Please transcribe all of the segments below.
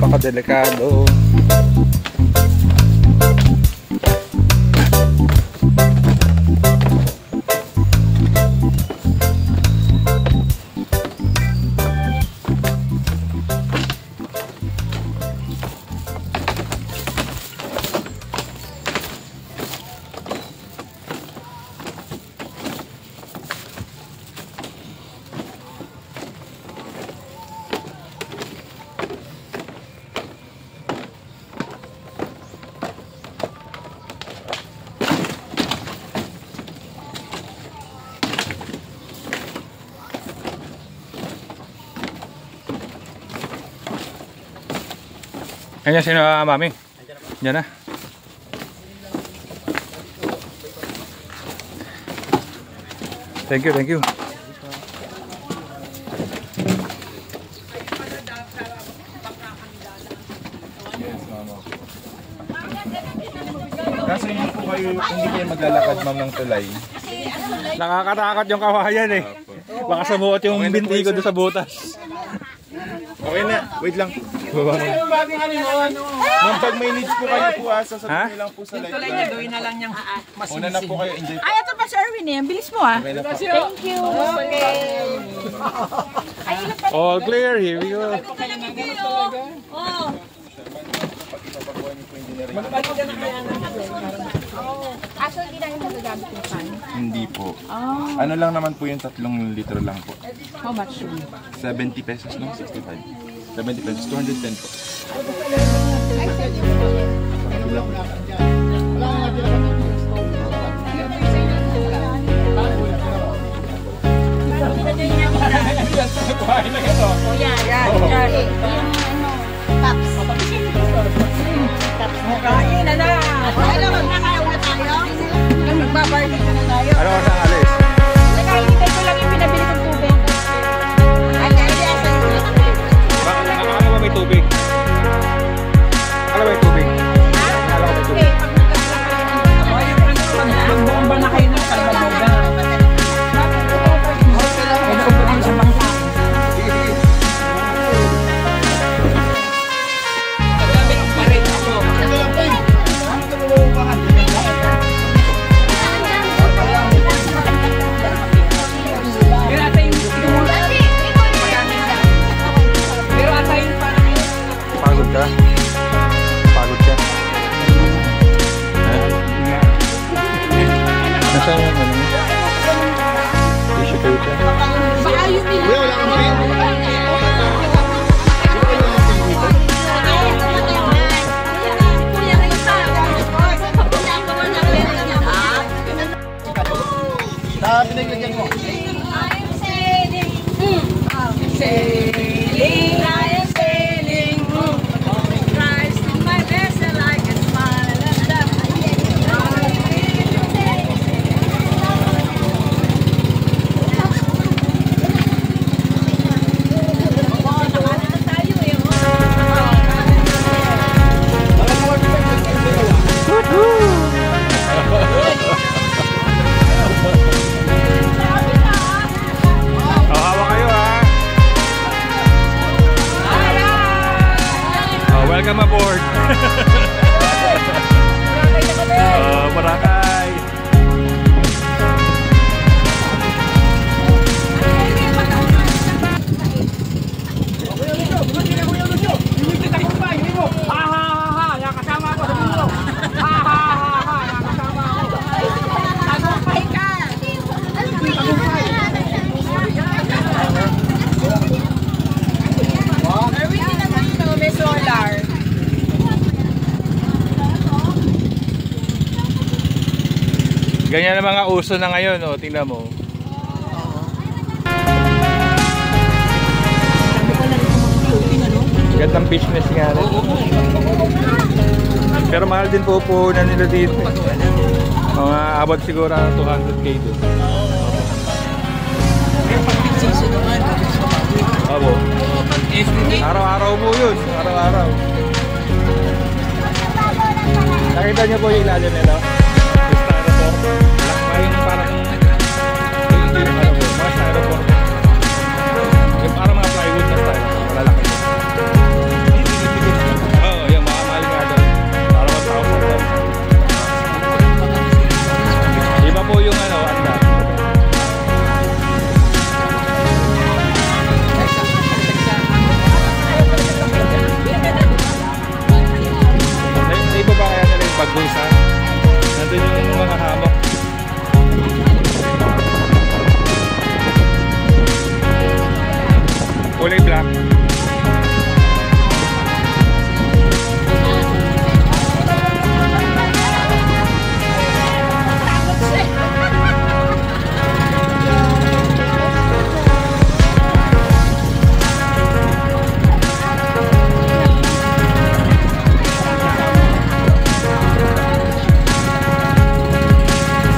napakadelikado. Ayan sino mami? Diyan na. Thank you, thank you. Kaso hindi po kayo, hindi kayo maglalakad ma'am ng tulay. Nakakatakot yung kawayan eh. Baka sumuot yung binti ko doon sa butas. Okay na, wait lang. Ma'am, pag may needs po kayo po asa, sabihin lang po sa live. Tulay niya, gawin na lang niyang mas Una na po kayo, enjoy po. Ay, ito pa si Erwin eh. Ang bilis mo ah. Okay na po. Thank you. Okay. All clear, here we go. Oh. Aso, hindi na yung nagagamit yung pan? Hindi po. Ano lang naman po yung 3 litro lang po. How much? 70 pesos no? 65. 70 pesos, 210 po. Kain na na! Ano, magkakauna tayo? Magbabarbecue na tayo. Ano oras ang alis? Nakainitay ko lang yung pinabili kong tubig. Ay, hindi asa yung Akala ba may tubig? Akala ba may tubig? Akala ba may tubig? Magbomba na kayo ng kalbaboga. Pwede ko pwede sa bangka. Pagod ka? Pagod ka? Nasaan yung ano? Tissue paper? Baka yung Pinaglagyan mo. sailing, I am sailing. Christ in my vessel, I can smile at that. Welcome aboard! Boracay! Ganyan ang mga uso na ngayon, oh, tingnan mo. Gandang business nga rin. Pero mahal din po na nila dito. Mga abot siguro 200k doon. Opo. Araw-araw po yun. Araw-araw. Nakita niyo po yung ilalim nila? Yung parang hindi yung ano po, mga styrofoam. Yung parang mga plywood na styrofoam, malalaki. Kulay black.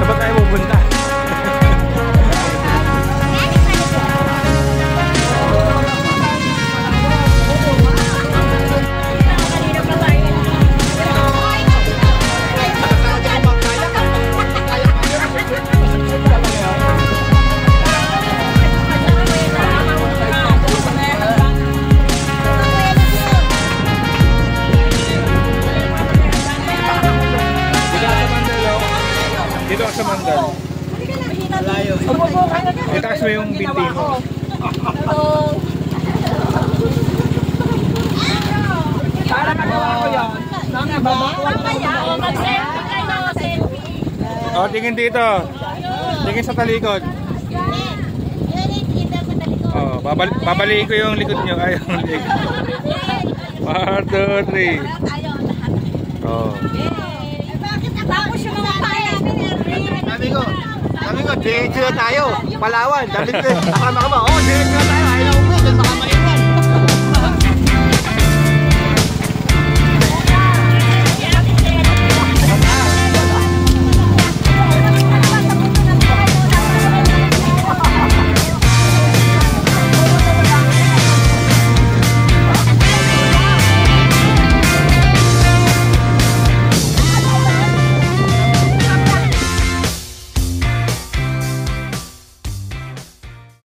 Saan ba tayo pupunta? Dito ka sa Mandal. Itaas mo yung binti mo. Para magawa ko yun. O, tingin dito. Tingin sa talikod. O, babaliin ko yung likod nyo. Ay, yung likod. 1, 2, 3. O. Sabi ko, diretso na tayo. Palawan. Sabi ko, kama. Oh, diretso na